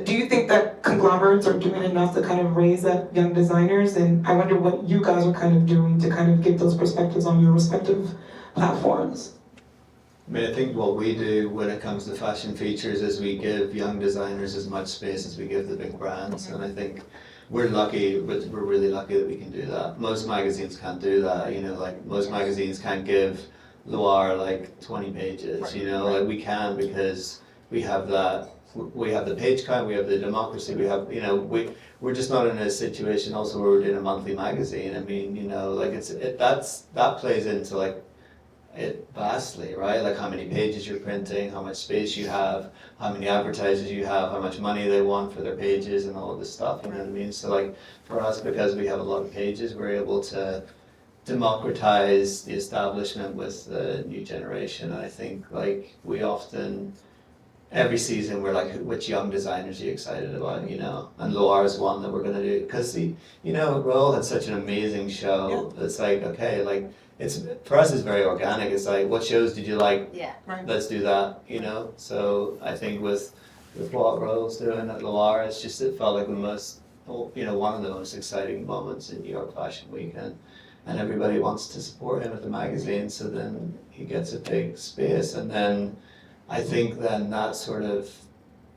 do you think that conglomerates are doing enough to kind of raise up young designers? And I wonder what you guys are kind of doing to kind of get those perspectives on your respective platforms. I think what we do when it comes to fashion features is we give young designers as much space as we give the big brands. And I think we're lucky, we're really lucky that we can do that. Most magazines can't do that, like most magazines can't give Loire like 20 pages, like we can because we have that. We have the page count, we have the democracy, we have, we're just not in a situation also where we're doing a monthly magazine. That plays into like it vastly, right? Like how many pages you're printing, how much space you have, how many advertisers you have, how much money they want for their pages and all of this stuff, you know what I mean? So like for us, because we have a lot of pages, we're able to democratize the establishment with the new generation. And I think like we often, every season we're like, which young designers are you excited about, And Loire is one that we're going to do. Because, Royal had such an amazing show. Yeah. It's like, okay, like, for us it's very organic. It's like, what shows did you like? Yeah. Right. Let's do that, So I think with what Royal's doing at Loire, it felt like the most, one of the most exciting moments in New York Fashion Week. And everybody wants to support him at the magazine, so then he gets a big space. And then I think then that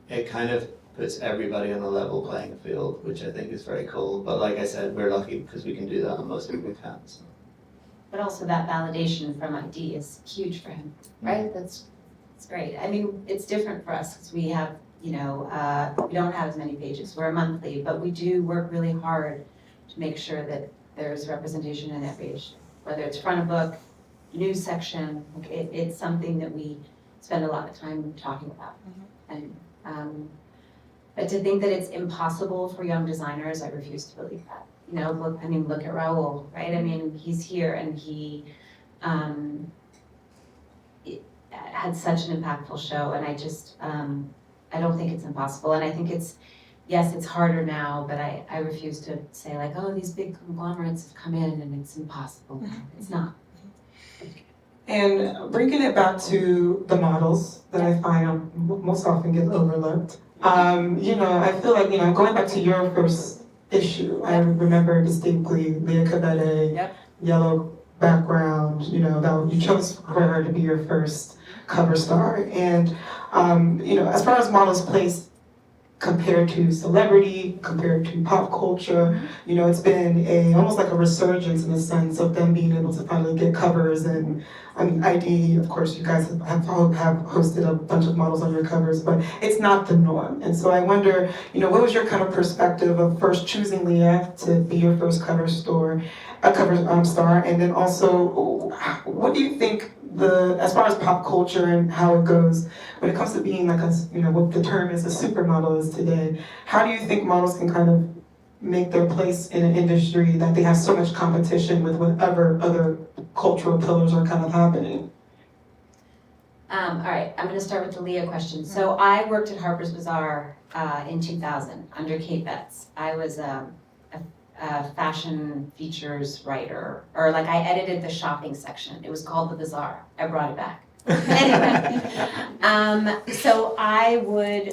it kind of puts everybody on a level playing field, which I think is very cool. But like I said, we're lucky because we can do that and most people can't. So. But also that validation from ID is huge for him, right? That's great. It's different for us because we have, we don't have as many pages. We're a monthly, but we do work really hard to make sure that there's representation in every issue, whether it's front of book, news section. It's something that we spend a lot of time talking about. Mm-hmm. And but to think that it's impossible for young designers, I refuse to believe that. Look at Raul, right? He's here and he had such an impactful show, and I don't think it's impossible. And I think it's harder now, but I refuse to say like, oh, these big conglomerates have come in and it's impossible. Mm-hmm. It's not. And bringing it back to the models that I find most often get overlooked. I feel like, going back to your first issue, I remember distinctly Leah Cabete, yellow background, that you chose for her to be your first cover star. And, as far as models place compared to celebrity, compared to pop culture, it's been almost like a resurgence in the sense of them being able to finally get covers. And ID, of course, you guys have hosted a bunch of models on your covers, but it's not the norm. And so I wonder, what was your kind of perspective of first choosing Leah to be your first cover star, and then also, what do you think as far as pop culture and how it goes, when it comes to being like what the term is, a supermodel is today, how do you think models can kind of make their place in an industry that they have so much competition with whatever other cultural pillars are kind of happening? All right, I'm going to start with the Leah question. So I worked at Harper's Bazaar in 2000 under Kate Betts. I was a fashion features writer, or like I edited the shopping section. It was called The Bazaar. I brought it back. Anyway, so I would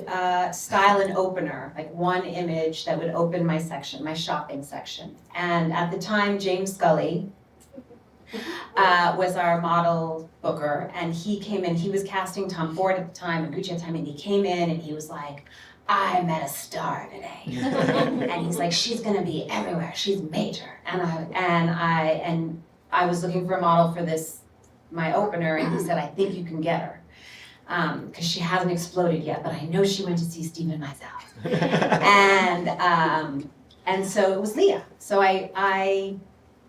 style an opener, like one image that would open my section, my shopping section. And at the time, James Scully, was our model booker, and he came in, he was casting Tom Ford at the time, and Gucci at the time, and he came in and he was like, I met a star today. And he's like, she's gonna be everywhere, she's major. And I was looking for a model for this, my opener, and he said, I think you can get her. Because she hasn't exploded yet, but I know she went to see Stephen myself. And so it was Leah. So I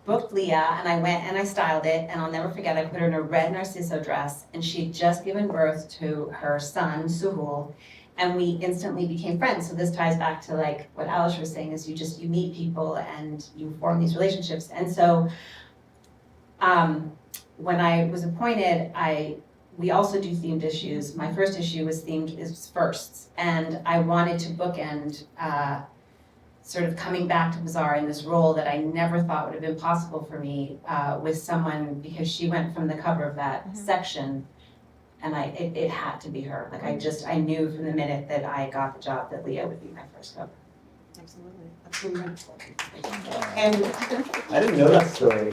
booked Leah, and I went and I styled it, and I'll never forget, I put her in a red Narciso dress, and she had just given birth to her son, Suhul, and we instantly became friends. So this ties back to like what Alice was saying, is you meet people and you form these relationships. And so when I was appointed, we also do themed issues. My first issue was themed as firsts, and I wanted to bookend sort of coming back to Bazaar in this role that I never thought would have been possible for me with someone, because she went from the cover of that section, and it had to be her. Like I knew from the minute that I got the job that Leah would be my first cover. Absolutely, absolutely. And I didn't know that story.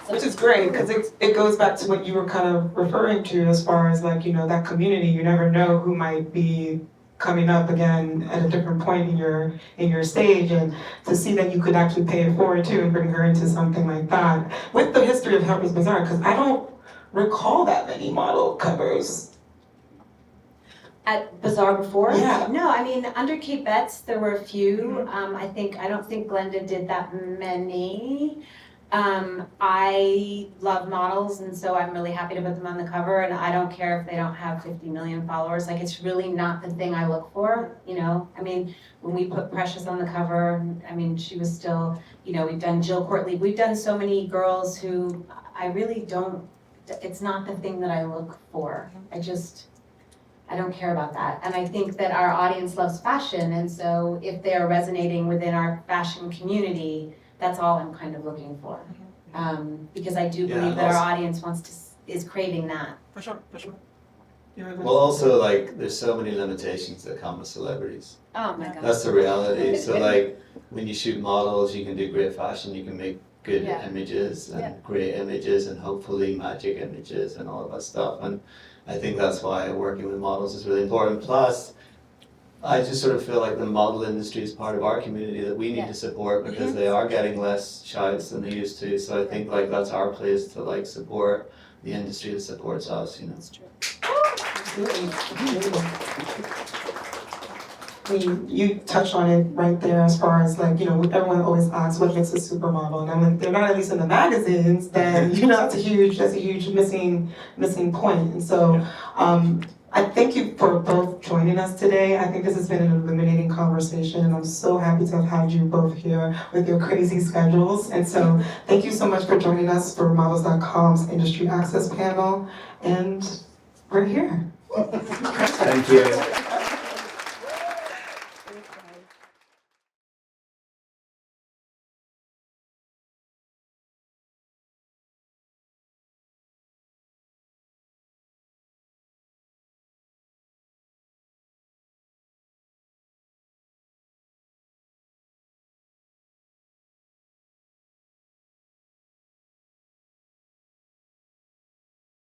which is great, because it goes back to what you were kind of referring to as far as like, that community. You never know who might be coming up again at a different point in your stage, and to see that you could actually pay it forward too and bring her into something like that. With the history of Harper's Bazaar, because I don't recall that many model covers. At Bazaar before? Yeah. No, I mean, under Kate Betts, there were a few. I don't think Glenda did that many. I love models, and so I'm really happy to put them on the cover, and I don't care if they don't have 50 million followers. Like, it's really not the thing I look for, I mean, when we put Precious on the cover, I mean, she was still, we've done Jill Courtly, we've done so many girls who I really don't, it's not the thing that I look for. I don't care about that. And I think that our audience loves fashion, and so if they're resonating within our fashion community, that's all I'm kind of looking for. Because I do believe that our audience is craving that. For sure. Well, also, like, there's so many limitations that come with celebrities. Oh my God. That's the reality. So, like, when you shoot models, you can do great fashion, you can make good images and great images and hopefully magic images and all of that stuff. And I think that's why working with models is really important. Plus, I just sort of feel like the model industry is part of our community that we need to support, because they are getting less shouts than they used to. So I think like that's our place to like support the industry that supports us, That's true. You touched on it right there as far as like, everyone always asks what makes a supermodel, and when they're not at least in the magazines, then that's a huge missing point. And so I thank you for both joining us today. I think this has been an illuminating conversation, and I'm so happy to have had you both here with your crazy schedules. And so thank you so much for joining us for Models.com's Industry Access panel, and we're here. Thank you.